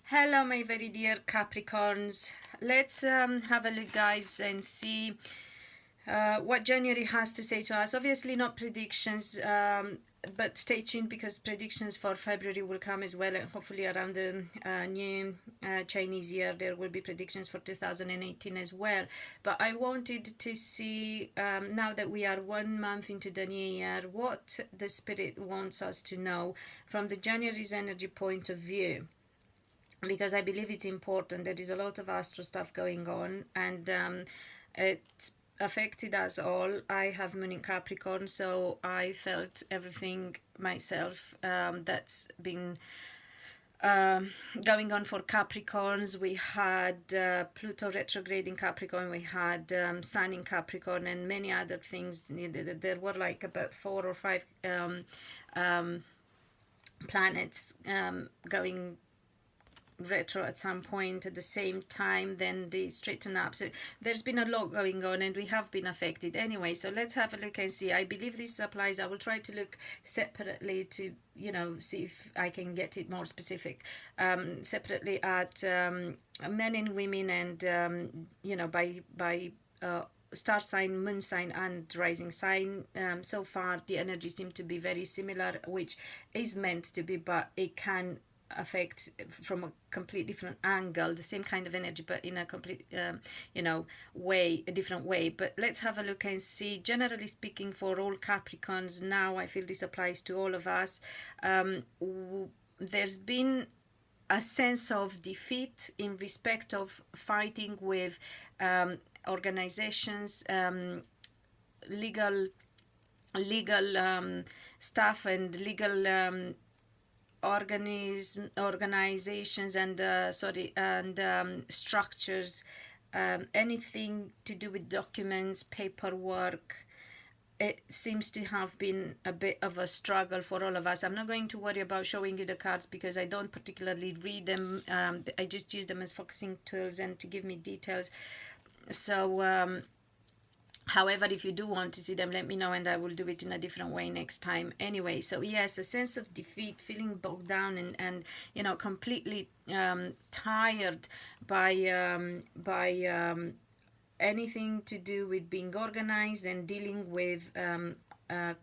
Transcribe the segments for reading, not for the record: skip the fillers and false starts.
Hello, my very dear Capricorns. Let's have a look, guys, and see what January has to say to us. Obviously, not predictions, but stay tuned because predictions for February will come as well. And hopefully, around the new Chinese year, there will be predictions for 2018 as well. But I wanted to see, now that we are 1 month into the new year, what the Spirit wants us to know from the January's energy point of view, because I believe it's important. There is a lot of astro stuff going on, and it's affected us all. I have Moon in Capricorn, so I felt everything myself that's been going on for Capricorns. We had Pluto retrograde in Capricorn, we had Sun in Capricorn, and many other things. There were like about 4 or 5 planets going retro at some point at the same time, then they straighten up. So there's been a lot going on, and we have been affected anyway. So let's have a look and see. I believe this applies. I will try to look separately to, you know, see if I can get it more specific, separately at men and women, and you know, by star sign, moon sign, and rising sign. So far the energy seems to be very similar, which is meant to be, but it can affect from a complete different angle the same kind of energy, but in a complete you know, way, a different way. But let's have a look and see. Generally speaking, for all Capricorns now, I feel this applies to all of us. There's been a sense of defeat in respect of fighting with organizations, legal stuff, and legal organizations, and structures, anything to do with documents, paperwork. It seems to have been a bit of a struggle for all of us. I'm not going to worry about showing you the cards because I don't particularly read them. I just use them as focusing tools and to give me details. So however, if you do want to see them, let me know and I will do it in a different way next time. Anyway, so yes, a sense of defeat, feeling bogged down, and you know, completely tired by anything to do with being organized and dealing with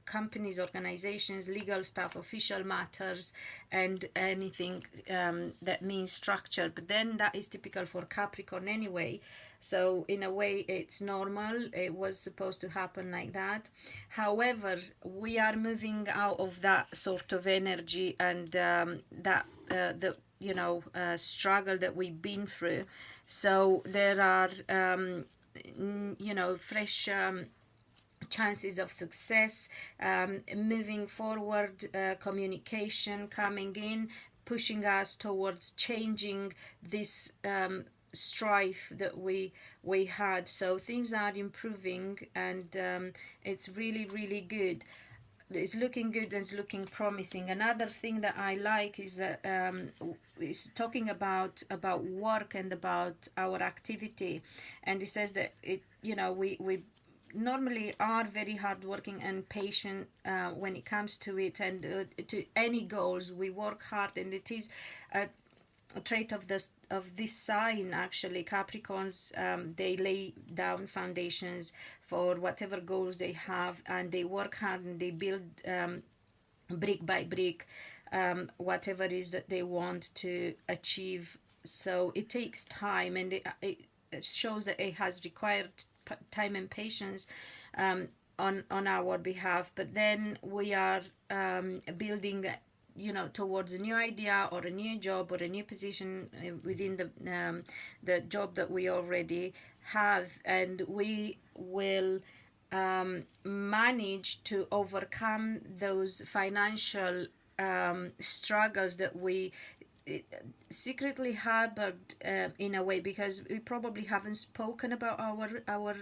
companies, organizations, legal stuff, official matters, and anything that means structure. But then that is typical for Capricorn anyway. So in a way, it's normal. It was supposed to happen like that. However, we are moving out of that sort of energy, and that the, you know, struggle that we've been through. So there are you know, fresh chances of success, moving forward, communication coming in, pushing us towards changing this strife that we had. So things are improving, and it's really good. It's looking good and it's looking promising. Another thing that I like is that is talking about work and about our activity, and it says that it, you know, we normally are very hardworking and patient when it comes to it, and to any goals. We work hard, and it is a trait of this sign. Actually, Capricorns, they lay down foundations for whatever goals they have, and they work hard and they build brick by brick whatever it is that they want to achieve. So it takes time, and it shows that it has required time and patience on our behalf. But then we are building, you know, towards a new idea or a new job or a new position within the job that we already have, and we will manage to overcome those financial struggles that we secretly harbored in a way, because we probably haven't spoken about our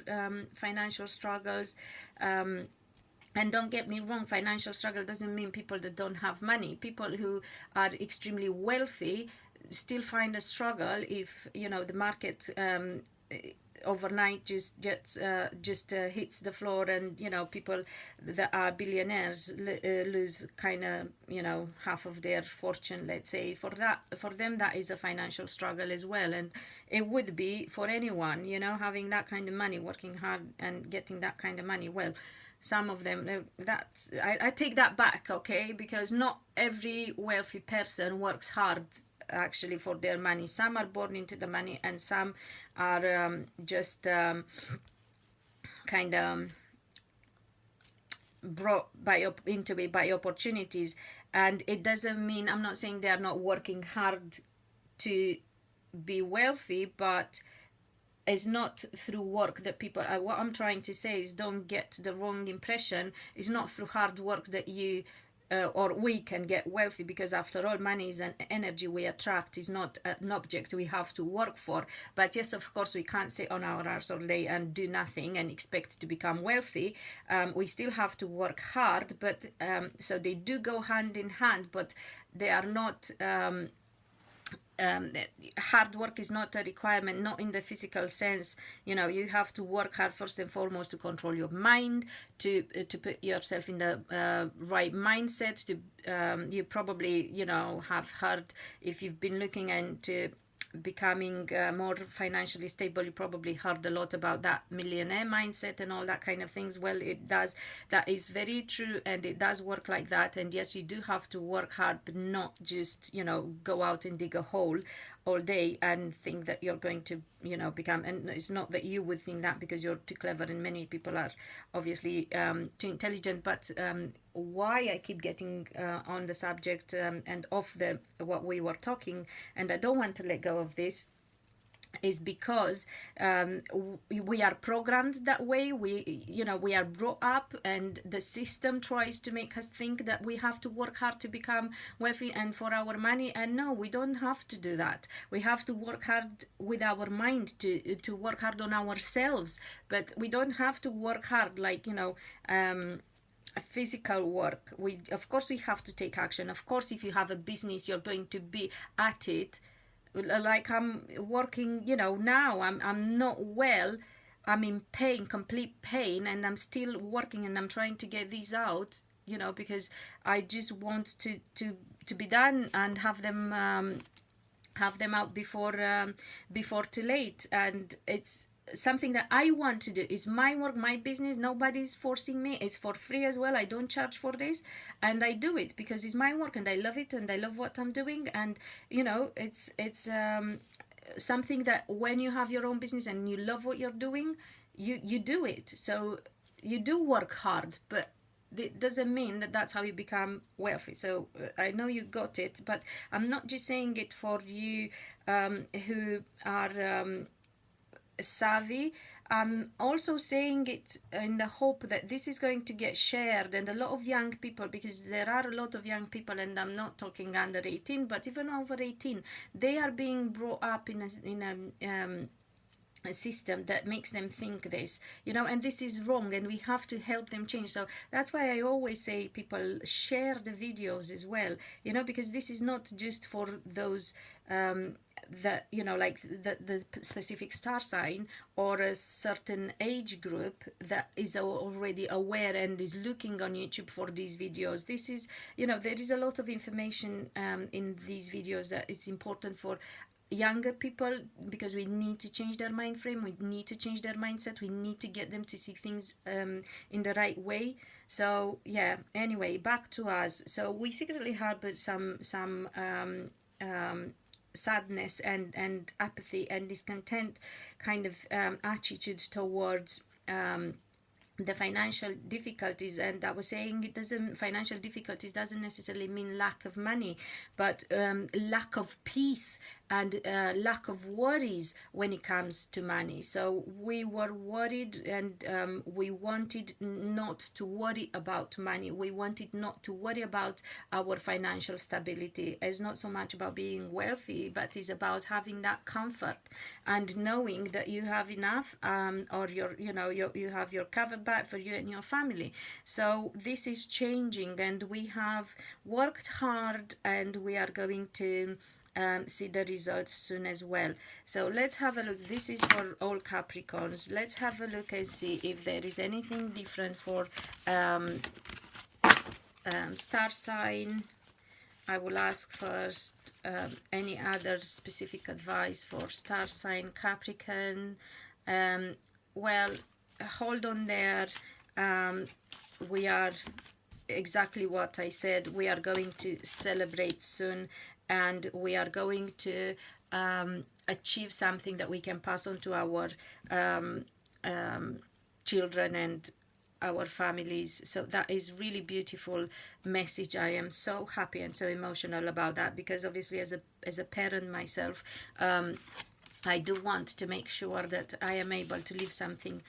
financial struggles. And don't get me wrong, financial struggle doesn't mean people that don't have money. People who are extremely wealthy still find a struggle if, you know, the market overnight just hits the floor, and people that are billionaires lose kind of half of their fortune, let's say. For them that is a financial struggle as well, and it would be for anyone, having that kind of money, working hard and getting that kind of money. Well, some of them, I take that back, okay, because not every wealthy person works hard actually for their money. Some are born into the money, and some are just kind of brought into it by opportunities. And it doesn't mean, I'm not saying they are not working hard to be wealthy, but it's not through work that people what I'm trying to say is, don't get the wrong impression. It's not through hard work that you or we can get wealthy, because after all, money is an energy we attract, is not an object we have to work for. But yes, of course, we can't sit on our arse all day and do nothing and expect to become wealthy. We still have to work hard, but so they do go hand in hand, but they are not hard work is not a requirement, not in the physical sense. You have to work hard first and foremost to control your mind, to put yourself in the right mindset. You probably have heard, if you've been looking into becoming more financially stable, you probably heard a lot about that millionaire mindset and all that kind of things. Well, that is very true, and it does work like that. And yes, you do have to work hard, but not just go out and dig a hole all day and think that you're going to become, and it's not that you would think that because you're too clever, and many people are obviously too intelligent. But why I keep getting on the subject and off what we were talking, and I don't want to let go of this, is because we are programmed that way. We are brought up, and the system tries to make us think that we have to work hard to become wealthy and for our money. And no, we don't have to do that. We have to work hard with our mind, to work hard on ourselves. But we don't have to work hard like physical work. Of course we have to take action. Of course, if you have a business, you're going to be at it. Like I'm working, now I'm not well, I'm in pain, complete pain, and I'm still working, and I'm trying to get these out, because I just want to be done and have them out before too late. And it's something that I want to do. Is my work, my business. Nobody's forcing me. It's for free as well. I don't charge for this, and I do it because it's my work and I love it and I love what I'm doing. And it's something that when you have your own business and you love what you're doing, you do it. So you do work hard, but it doesn't mean that that's how you become wealthy. So I know you got it, but I'm not just saying it for you who are savvy. I'm also saying it in the hope that this is going to get shared, and a lot of young people, because there are a lot of young people, and I'm not talking under 18, but even over 18, they are being brought up in a system that makes them think this, and this is wrong, and we have to help them change. So that's why I always say people share the videos as well, because this is not just for those that like the specific star sign or a certain age group that is already aware and is looking on YouTube for these videos. This is there is a lot of information in these videos that is important for younger people, because we need to change their mind frame, we need to change their mindset, we need to get them to see things in the right way. So yeah, anyway, back to us. So we secretly harbor some sadness and apathy and discontent kind of attitudes towards the financial difficulties. And I was saying, financial difficulties doesn't necessarily mean lack of money, but lack of peace and lack of worries when it comes to money. So we were worried, and we wanted not to worry about money. We wanted not to worry about our financial stability. It's not so much about being wealthy, but it's about having that comfort and knowing that you have enough, or you have your cover back for you and your family. So this is changing, and we have worked hard, and we are going to see the results soon as well. So let's have a look. This is for all Capricorns. Let's have a look and see if there is anything different for star sign. I will ask first any other specific advice for star sign Capricorn. Well, hold on there. We are exactly what I said. We are going to celebrate soon, and we are going to achieve something that we can pass on to our children and our families. So that is really beautiful message. I am so happy and so emotional about that, because obviously as a parent myself, I do want to make sure that I am able to leave something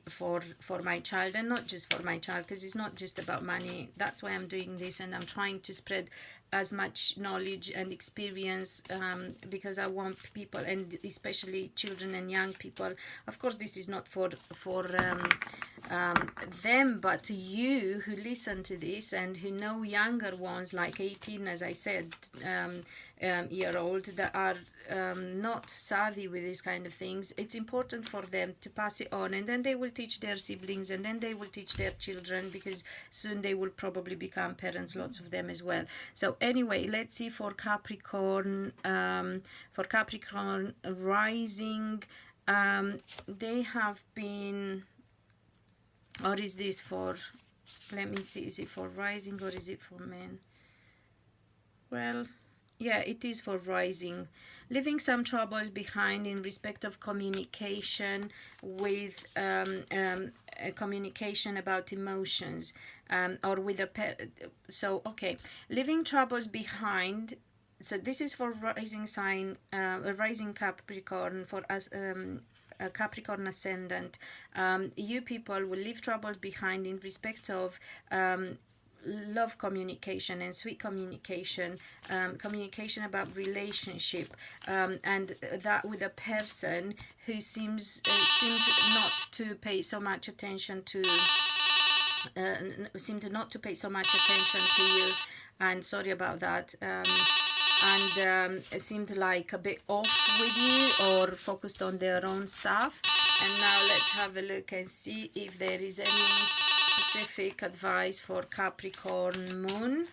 for my child, and not just for my child, because it's not just about money. That's why I'm doing this, and I'm trying to spread as much knowledge and experience, because I want people, and especially children and young people. Of course, this is not for them, but you who listen to this and who know younger ones, like 18, as I said, year old, that are not savvy with these kind of things. It's important for them to pass it on, and then they will teach their siblings, and then they will teach their children, because soon they will probably become parents, lots of them as well. So anyway, let's see for Capricorn. For Capricorn rising, they have been, or is this for, let me see, is it for rising or is it for men? Well, yeah, it is for rising. Leaving some troubles behind in respect of communication with communication about emotions, or with a so okay, leaving troubles behind. So this is for rising sign, rising Capricorn, for us. A Capricorn ascendant. You people will leave troubles behind in respect of love communication and sweet communication, communication about relationship, and that with a person who seemed not to pay so much attention to to you, and sorry about that, and it seemed like a bit off with you, or focused on their own stuff. And now let's have a look and see if there is any specific advice for Capricorn moon.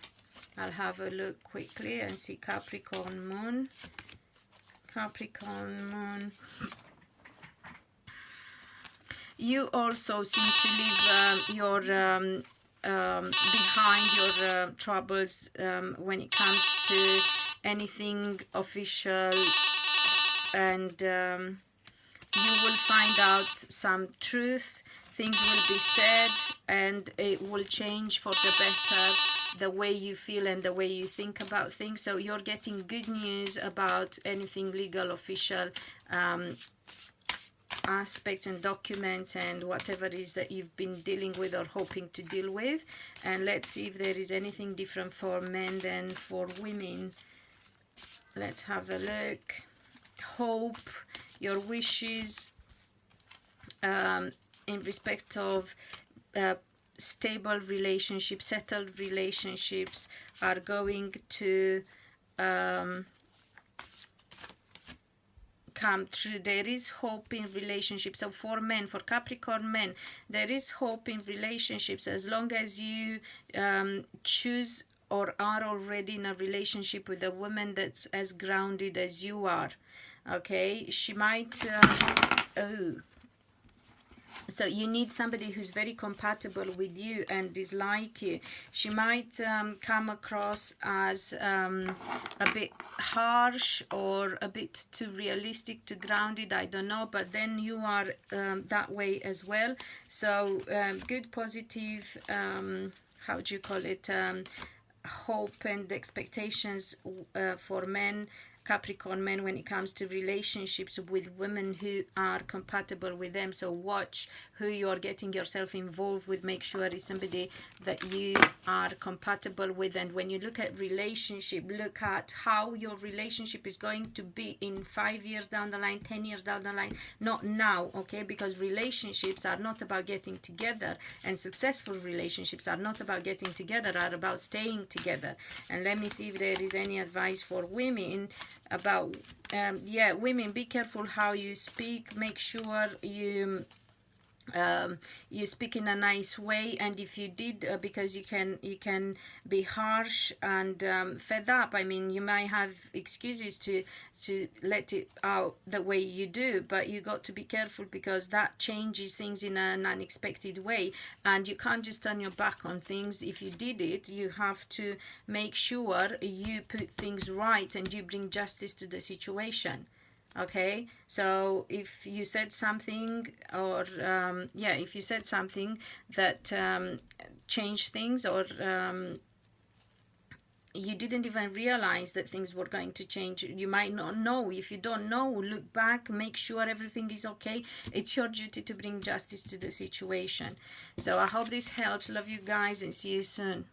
I'll have a look quickly and see Capricorn moon. Capricorn moon. You also seem to leave your behind your troubles when it comes to anything official, and you will find out some truth. Things will be said, and it will change for the better, the way you feel and the way you think about things. So you're getting good news about anything legal, official, aspects and documents and whatever it is that you've been dealing with or hoping to deal with. And let's see if there is anything different for men than for women. Let's have a look. Hope, your wishes in respect of stable relationships, settled relationships are going to come true. There is hope in relationships. So for men, for Capricorn men, there is hope in relationships as long as you choose or are already in a relationship with a woman that's as grounded as you are. Okay, she might so you need somebody who's very compatible with you and is like you. She might come across as a bit harsh or a bit too realistic, too grounded, I don't know, but then you are that way as well. So good, positive, how do you call it, hope and expectations for men, Capricorn men, when it comes to relationships with women who are compatible with them. So watch who you are getting yourself involved with. Make sure it's somebody that you are compatible with. And when you look at relationship, look at how your relationship is going to be in 5 years down the line, 10 years down the line, not now, okay? Because relationships are not about getting together, and successful relationships are not about getting together, are about staying together. And let me see if there is any advice for women about yeah, women, be careful how you speak. Make sure you speak in a nice way. And if you did, because you can be harsh and fed up, I mean, you might have excuses to let it out the way you do, but you got to be careful, because that changes things in an unexpected way, and you can't just turn your back on things. If you did it, you have to make sure you put things right and you bring justice to the situation. Okay, so if you said something, or yeah, if you said something that changed things, or you didn't even realize that things were going to change, you might not know. If you don't know, look back, make sure everything is okay. It's your duty to bring justice to the situation. So I hope this helps. Love you guys, and see you soon.